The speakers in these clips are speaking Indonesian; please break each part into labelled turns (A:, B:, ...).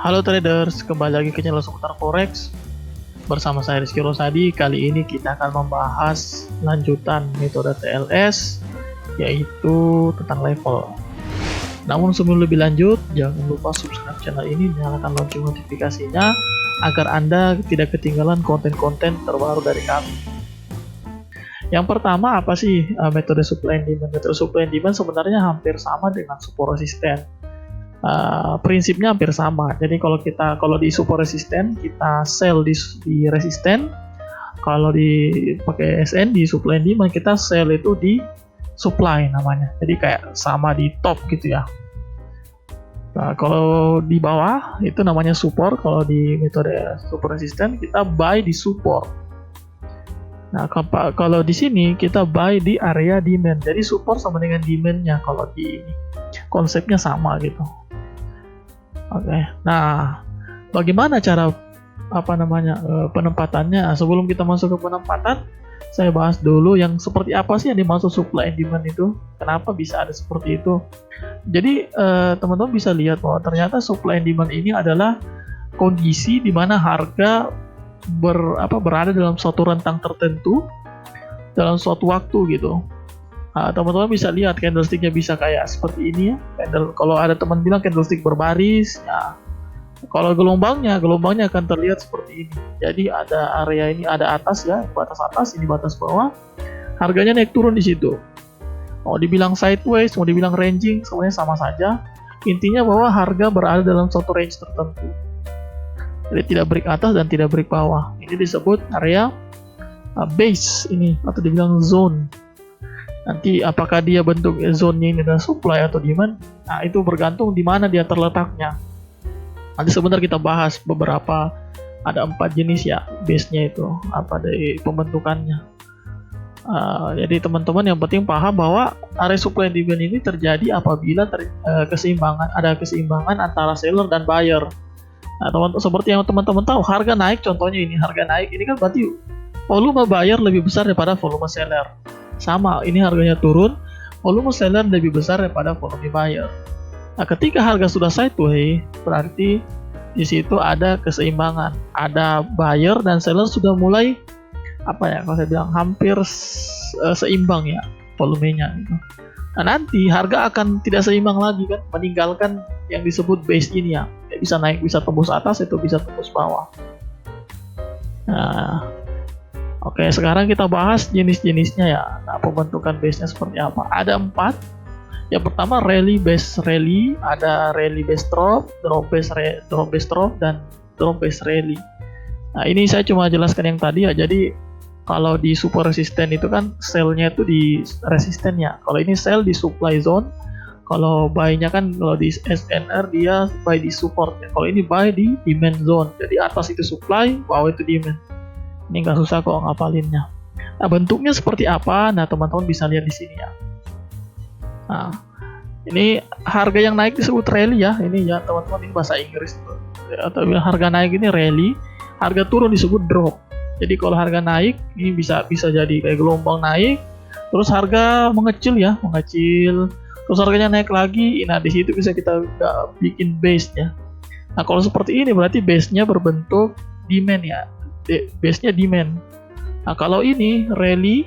A: Halo traders, kembali lagi ke channel seputar forex bersama saya Rizky Rosadi. Kali ini kita akan membahas lanjutan metode TLS, yaitu tentang level. Namun sebelum lebih lanjut, jangan lupa subscribe channel ini, nyalakan lonceng notifikasinya agar Anda tidak ketinggalan konten-konten terbaru dari kami. Yang pertama, apa sih metode supply and demand? Metode supply and demand sebenarnya hampir sama dengan support resisten. Prinsipnya hampir sama. Jadi kalau di support resisten kita sell di resisten, kalau pakai SN di supply and demand kita sell itu di supply namanya. Jadi kayak sama di top gitu ya. Nah, kalau di bawah itu namanya support. Kalau di metode support resisten kita buy di support. Nah, kalau di sini kita buy di area demand. Jadi support sama dengan demand-nya kalau di konsepnya sama gitu. Oke. Nah, bagaimana cara penempatannya? Sebelum kita masuk ke penempatan, saya bahas dulu yang seperti apa sih yang dimaksud supply and demand itu. Kenapa bisa ada seperti itu? Jadi teman-teman bisa lihat bahwa ternyata supply and demand ini adalah kondisi di mana harga berada dalam suatu rentang tertentu dalam suatu waktu gitu. Teman-teman bisa lihat candlesticknya bisa kayak seperti ini ya. Kalau ada teman bilang candlestick berbaris, ya. Kalau gelombangnya akan terlihat seperti ini. Jadi ada area ini, ada atas ya, batas atas, ini batas bawah. Harganya naik turun di situ. Mau dibilang sideways, mau dibilang ranging, semuanya sama saja. Intinya bahwa harga berada dalam suatu range tertentu. Jadi tidak break atas dan tidak break bawah. Ini disebut area base ini, atau dibilang zone. Nanti apakah dia bentuk zone-nya ini adalah supply atau demand? Nah, itu bergantung di mana dia terletaknya. Nanti sebentar kita bahas beberapa, ada 4 jenis ya base-nya itu, apa dari pembentukannya. Jadi teman-teman yang penting paham bahwa area supply and demand ini terjadi apabila ada keseimbangan antara seller dan buyer. Nah, seperti yang teman-teman tahu, harga naik, contohnya ini harga naik, ini kan berarti volume buyer lebih besar daripada volume seller. Sama, ini harganya turun, volume seller lebih besar daripada volume buyer. Nah, ketika harga sudah sideways, berarti di situ ada keseimbangan, ada buyer dan seller sudah mulai kalau saya bilang hampir seimbang ya volumenya gitu. Nah, nanti harga akan tidak seimbang lagi kan, meninggalkan yang disebut base ini ya, bisa naik, bisa tembus atas, itu bisa tembus bawah. Nah, oke, sekarang kita bahas jenis-jenisnya ya. Nah, pembentukan base-nya seperti apa? Ada 4. Yang pertama rally base rally, ada rally base drop, drop base drop, dan drop base rally. Nah, ini saya cuma jelaskan yang tadi ya. Jadi kalau di super resisten itu kan sell-nya itu di resistennya. Kalau ini sell di supply zone. Kalau buy-nya kan kalau di SNR dia buy di support ya. Kalau ini buy di demand zone. Jadi atas itu supply, bawah itu demand. Ini nggak susah kok ngapalinnya. Nah, bentuknya seperti apa? Nah, teman-teman bisa lihat di sini ya. Nah, ini harga yang naik disebut rally ya. Ini ya teman-teman, ini bahasa Inggris atau harga naik ini rally, harga turun disebut drop. Jadi kalau harga naik ini bisa jadi kayak gelombang naik, terus harga mengecil, terus harganya naik lagi. Nah, di situ bisa kita bikin base ya. Nah, kalau seperti ini berarti base-nya berbentuk demand ya. Base-nya demand. Nah, kalau ini rally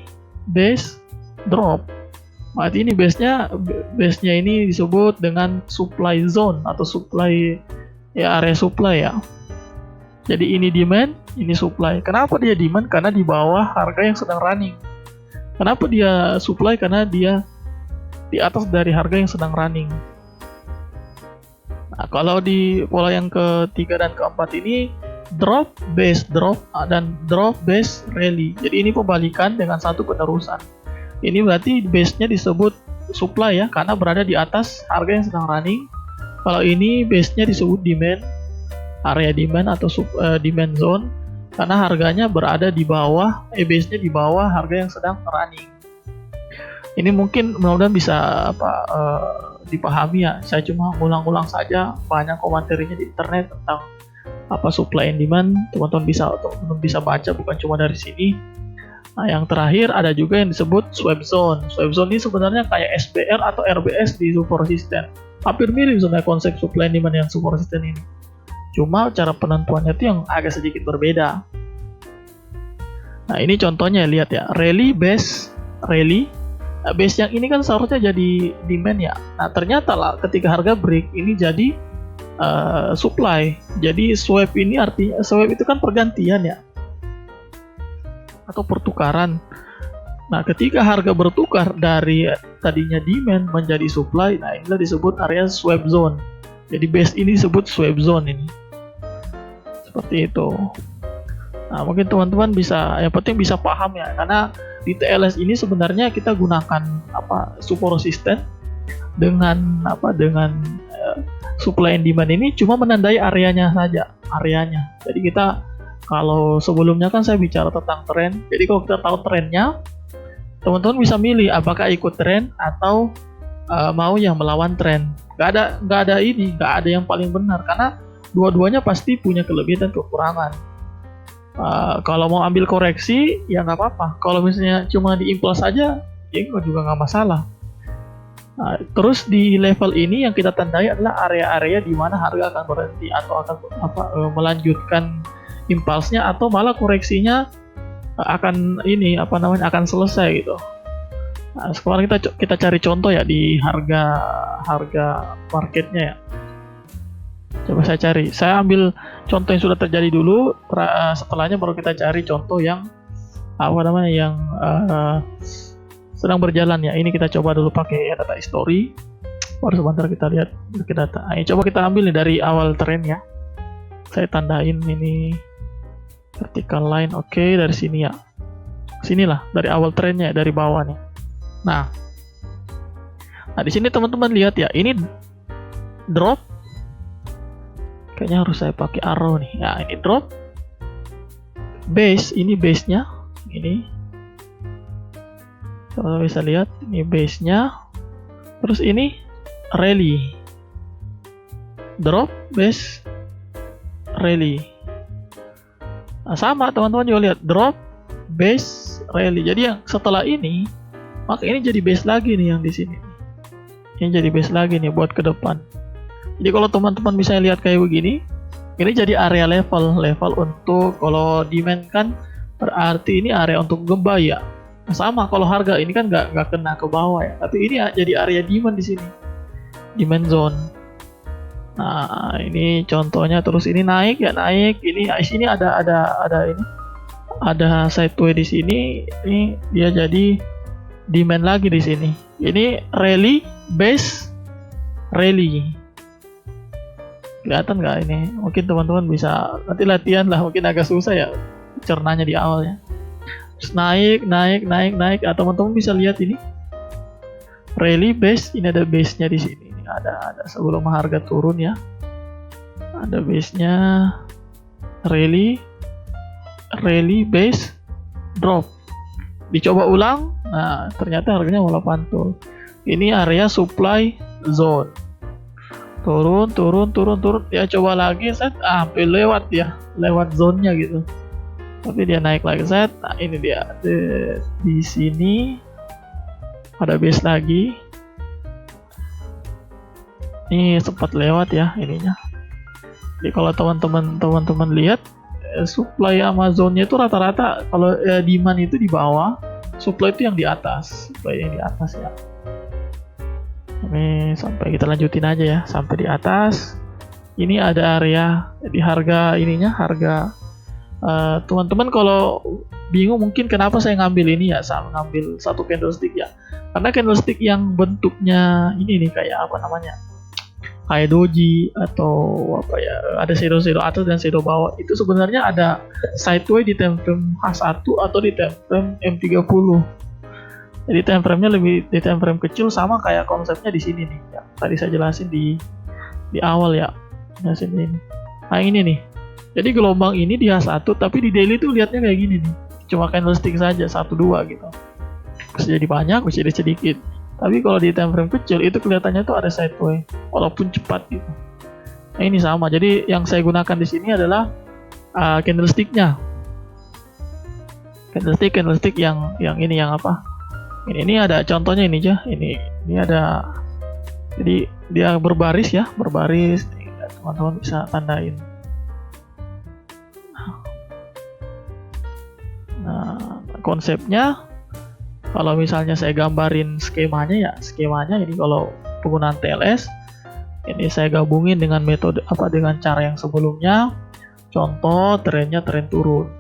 A: base drop, berarti ini base-nya ini disebut dengan supply zone atau supply ya, area supply ya. Jadi ini demand, ini supply. Kenapa dia demand? Karena di bawah harga yang sedang running. Kenapa dia supply? Karena dia di atas dari harga yang sedang running. Nah, kalau di pola yang ketiga dan keempat ini drop base drop dan drop base rally. Jadi ini pembalikan dengan satu penerusan. Ini berarti base-nya disebut supply ya, karena berada di atas harga yang sedang running. Kalau ini base-nya disebut demand, area demand atau demand zone, karena harganya berada di bawah, base-nya di bawah harga yang sedang running. Ini mungkin mudah-mudahan bisa dipahami ya. Saya cuma ulang-ulang saja, banyak komentarnya di internet tentang supply and demand. Teman-teman bisa baca, bukan cuma dari sini. Nah, yang terakhir ada juga yang disebut swap zone. Swap zone ini sebenarnya kayak SBR atau RBS di super resisten. Hampir mirip sebenarnya konsep supply and demand yang super resisten ini. cuma cara penentuannya itu yang agak sedikit berbeda. Nah ini contohnya, lihat ya, rally base rally. Nah, base yang ini kan seharusnya jadi demand ya. Nah ternyata lah ketika harga break ini jadi supply. Jadi swap ini artinya, swap itu kan pergantian ya, atau pertukaran. Nah ketika harga bertukar dari tadinya demand menjadi supply, nah inilah disebut area swap zone. Jadi base ini disebut swap zone ini. Seperti itu. Nah mungkin teman-teman bisa, yang penting bisa paham ya, karena di TLS ini sebenarnya kita gunakan support resistance dengan supply and demand ini cuma menandai areanya saja, areanya. Jadi kita, kalau sebelumnya kan saya bicara tentang tren, jadi kalau kita tahu trennya, teman-teman bisa milih apakah ikut tren atau mau yang melawan tren. Nggak ada yang paling benar, karena dua-duanya pasti punya kelebihan dan kekurangan. Kalau mau ambil koreksi ya nggak apa-apa, kalau misalnya cuma diimpuls saja ya juga nggak masalah. Nah, terus di level ini yang kita tandai adalah area-area di mana harga akan berhenti atau akan melanjutkan impulsnya, atau malah koreksinya akan akan selesai gitu. Nah, sekarang kita cari contoh ya di harga marketnya ya. Coba saya ambil contoh yang sudah terjadi dulu, setelahnya baru kita cari contoh yang sedang berjalan ya. Ini kita coba dulu pakai data history, baru sebentar kita lihat ke data. Nah, coba kita ambil nih dari awal tren ya. Saya tandain ini vertical line, oke, dari sini ya. Sinilah dari awal trennya, dari bawah nih. Nah di sini teman-teman lihat ya, ini drop. Kayaknya harus saya pakai arrow nih. Ya, ini drop. Base, ini base-nya. Ini. Kalau bisa lihat, ini base-nya. Terus ini rally. Drop, base, rally. Nah, sama teman-teman juga lihat, drop, base, rally. Jadi yang setelah ini, maka ini jadi base lagi nih yang di sini. Ini jadi base lagi nih buat ke depan. Jadi kalau teman-teman bisa lihat kayak begini, ini jadi area level untuk, kalau demand kan berarti ini area untuk buy ya. Sama kalau harga ini kan nggak kena ke bawah ya, tapi ini jadi area demand di sini, demand zone. Nah ini contohnya, terus ini naik ya, naik. Ini di sini ada sideway di sini. Ini dia jadi demand lagi di sini. Ini rally, base, rally. Kelihatan nggak ini? Mungkin teman-teman bisa nanti latihan lah, mungkin agak susah ya cernanya di awal ya. Terus naik. Teman-teman bisa lihat ini rally, base. Ini ada base-nya di sini. Ini ada sebelum harga turun ya. Ada base-nya, rally, base, drop. Dicoba ulang. Nah ternyata harganya malah pantul. Ini area supply zone. Turun ya, coba lagi set, sampai lewat zonnya gitu, tapi dia naik lagi set. Nah ini dia di sini ada base lagi, ini sempat lewat ya ininya. Jadi kalau teman-teman lihat, supply Amazonnya itu rata-rata kalau demand itu di bawah, supply itu yang di atas, ya. Ini sampai kita lanjutin aja ya, sampai di atas. Ini ada area di harga ininya, teman-teman kalau bingung mungkin kenapa saya ngambil ini ya, saya ngambil satu candlestick ya, karena candlestick yang bentuknya ini nih kayak kayak doji atau ada shadow atas dan shadow bawah, itu sebenarnya ada sideway di time frame H1 atau di time frame M30. Jadi time frame-nya lebih di time frame kecil, sama kayak konsepnya di sini nih ya. Tadi saya jelasin di awal ya. Jelasin ini. Nah ini nih. Jadi gelombang ini di H1, tapi di daily tuh lihatnya kayak gini nih. Cuma candlestick saja 1 2 gitu. Bisa jadi banyak, bisa jadi sedikit. Tapi kalau di time frame kecil itu kelihatannya tuh ada sideway walaupun cepat gitu. Nah ini sama. Jadi yang saya gunakan di sini adalah candlestick-nya. Candlestick yang ini yang apa? Ini ada contohnya ini aja. Ini ada, jadi dia berbaris ya, teman-teman bisa tandain. konsepnya kalau misalnya saya gambarin skemanya ya, skemanya ini kalau penggunaan TLS ini saya gabungin dengan metode dengan cara yang sebelumnya. Contoh trennya tren turun.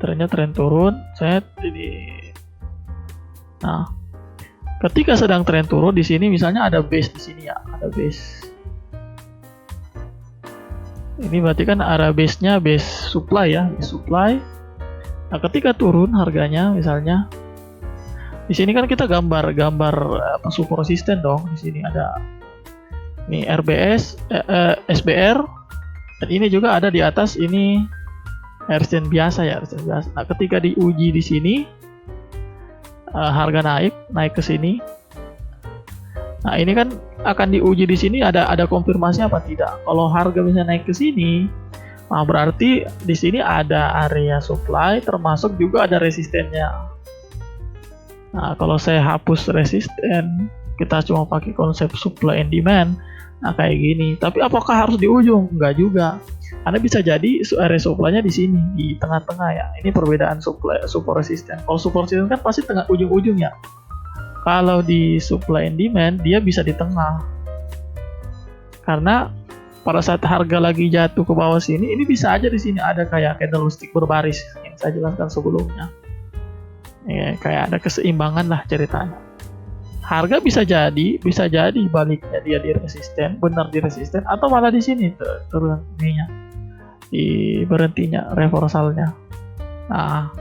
A: Trennya tren turun, set ini. Nah, ketika sedang tren turun di sini misalnya ada base di sini ya, ada base. Ini berarti kan area base-nya base supply ya, base supply. Nah, ketika turun harganya misalnya di sini kan kita gambar support resisten dong. Di sini ada ini RBS, SBR, dan ini juga ada di atas ini resisten biasa ya, resisten biasa. Nah, ketika diuji di sini harga naik ke sini. Nah, ini kan akan diuji di sini ada konfirmasi apa tidak. Kalau harga bisa naik ke sini, nah berarti di sini ada area supply termasuk juga ada resistennya. Nah, kalau saya hapus resisten, kita cuma pakai konsep supply and demand. Nah, kayak gini. Tapi apakah harus di ujung? Enggak juga. Karena bisa jadi area supply-nya di sini, di tengah-tengah ya. Ini perbedaan support resisten. Kalau support resisten kan pasti tengah ujung-ujung ya. Kalau di supply and demand dia bisa di tengah. Karena pada saat harga lagi jatuh ke bawah sini, ini bisa aja di sini ada kayak candlestick berbaris yang saya jelaskan sebelumnya. Ya, kayak ada keseimbangan lah ceritanya. Harga bisa jadi baliknya dia di resisten, benar di resisten, atau malah di sini turun ininya, di berhentinya, reversalnya. Nah,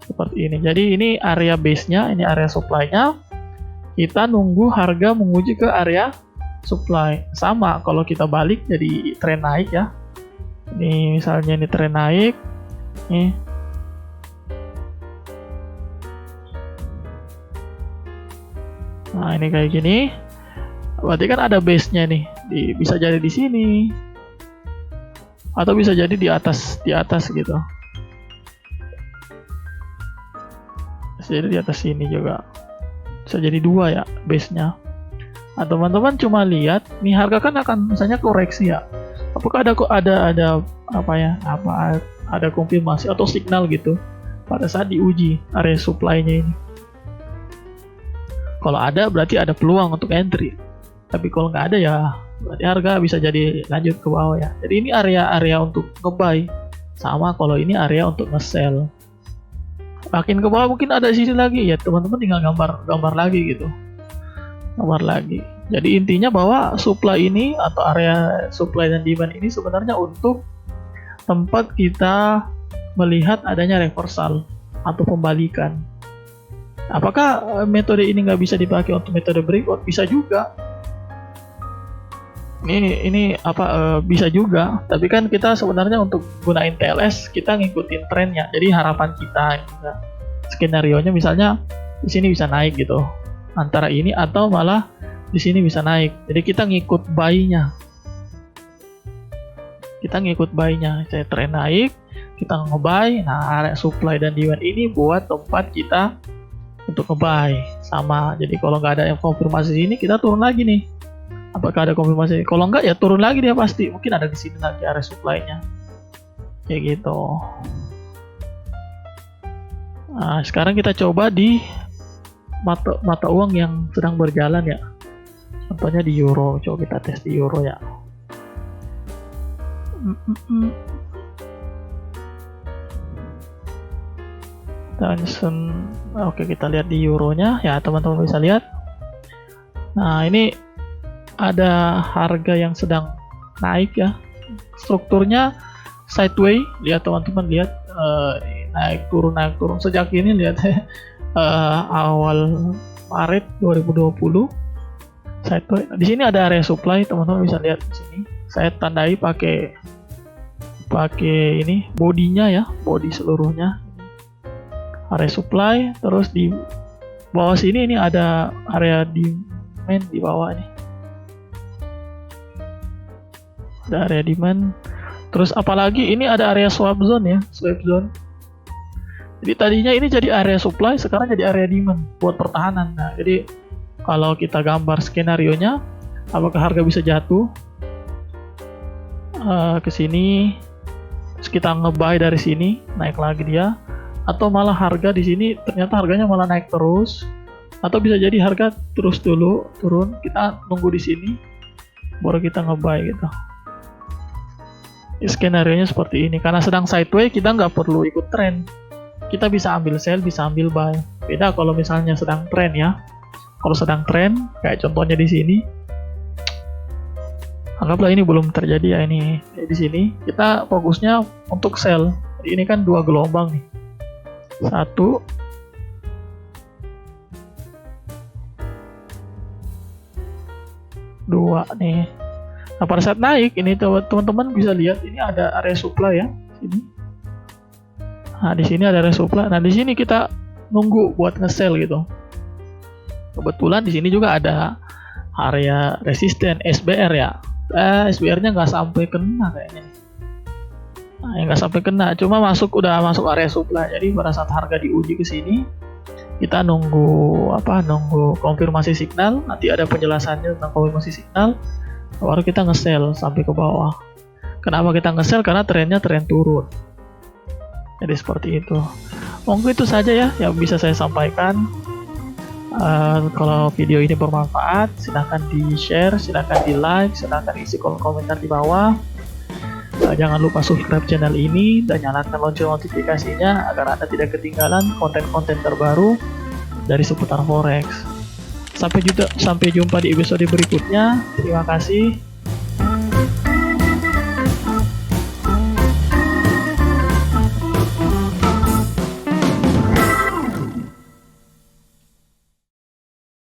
A: seperti ini. Jadi ini area base-nya, ini area supply-nya. Kita nunggu harga menguji ke area supply. Sama kalau kita balik jadi tren naik ya. Ini misalnya ini tren naik. Nih. Nah, ini kayak gini. Berarti kan ada base-nya nih. Bisa jadi di sini. Atau bisa jadi di atas gitu. Jadi di atas sini juga bisa jadi dua ya base-nya. Nah, teman-teman cuma lihat nih harga kan akan misalnya koreksi ya. Apakah ada ada konfirmasi atau signal gitu pada saat diuji area supply-nya ini. Kalau ada berarti ada peluang untuk entry. Tapi kalau nggak ada ya berarti harga bisa jadi lanjut ke bawah ya. Jadi ini area untuk nge-buy. Sama kalau ini area untuk nge-sell. Makin ke bawah mungkin ada sisi lagi ya, teman-teman tinggal gambar lagi gitu. Gambar lagi. Jadi intinya bahwa supply ini atau area supply dan demand ini sebenarnya untuk tempat kita melihat adanya reversal atau pembalikan. Apakah metode ini nggak bisa dipakai untuk metode breakout? Bisa juga. Ini bisa juga. Tapi kan kita sebenarnya untuk gunain TLS kita ngikutin trennya. Jadi harapan kita skenario-nya misalnya di sini bisa naik gitu. Antara ini atau malah di sini bisa naik. Jadi kita ngikut buy-nya. Saya tren naik, kita nge-buy. Nah, area supply dan demand ini buat tempat kita untuk nge-buy. Sama. Jadi kalau nggak ada yang konfirmasi sini, kita turun lagi nih. Apakah ada konfirmasi? Kalau nggak ya turun lagi dia pasti. Mungkin ada di sini lagi area supply-nya. Kayak gitu. Nah, sekarang kita coba di mata uang yang sedang berjalan ya. Contohnya di euro. Coba kita tes di euro ya. Oke, kita lihat di euronya ya, teman-teman bisa lihat. Nah, ini ada harga yang sedang naik ya. Strukturnya sideways. Lihat teman-teman, lihat naik turun sejak ini lihat awal Maret 2020 sideways. Di sini ada area supply, teman-teman bisa lihat di sini. Saya tandai pakai ini bodinya ya, body seluruhnya. Area supply, terus di bawah sini ini ada area demand di bawah nih. Ada area demand. Terus apalagi ini ada area swap zone ya, swap zone. Jadi tadinya ini jadi area supply, sekarang jadi area demand buat pertahanan. Nah, jadi kalau kita gambar skenario-nya, apakah harga bisa jatuh ke sini, Terus kita nge-buy dari sini, naik lagi dia. Atau malah harga di sini ternyata harganya malah naik terus. Atau bisa jadi harga terus dulu turun, kita nunggu di sini baru kita nge-buy gitu. Skenario nya seperti ini. Karena sedang sideways, kita nggak perlu ikut tren. Kita bisa ambil sell, bisa ambil buy. Beda kalau misalnya sedang tren ya. Kalau sedang tren, kayak contohnya di sini, anggaplah ini belum terjadi ya, ini di sini kita fokusnya untuk sell. Jadi ini kan dua gelombang nih, satu, dua nih. Nah pada saat naik ini teman-teman bisa lihat ini ada area supply ya, sini. Nah di sini ada area supply. Nah di sini kita nunggu buat nge-sell gitu. Kebetulan di sini juga ada area resisten SBR ya. SBR-nya nggak sampai kena kayaknya. Nah, nggak sampai kena, cuma udah masuk area supply. Jadi pada saat harga diuji ke sini, kita nunggu konfirmasi signal. Nanti ada penjelasannya tentang konfirmasi signal. Baru kita nge-sell sampai ke bawah. Kenapa kita nge-sell? Karena trennya tren turun. Jadi seperti itu. Mungkin itu saja ya yang bisa saya sampaikan. Kalau video ini bermanfaat, silahkan di-share, silahkan di-like, silahkan isi kolom komentar di bawah. Jangan lupa subscribe channel ini dan nyalakan lonceng notifikasinya agar Anda tidak ketinggalan konten-konten terbaru dari seputar forex. Sampai jumpa di episode berikutnya. Terima kasih.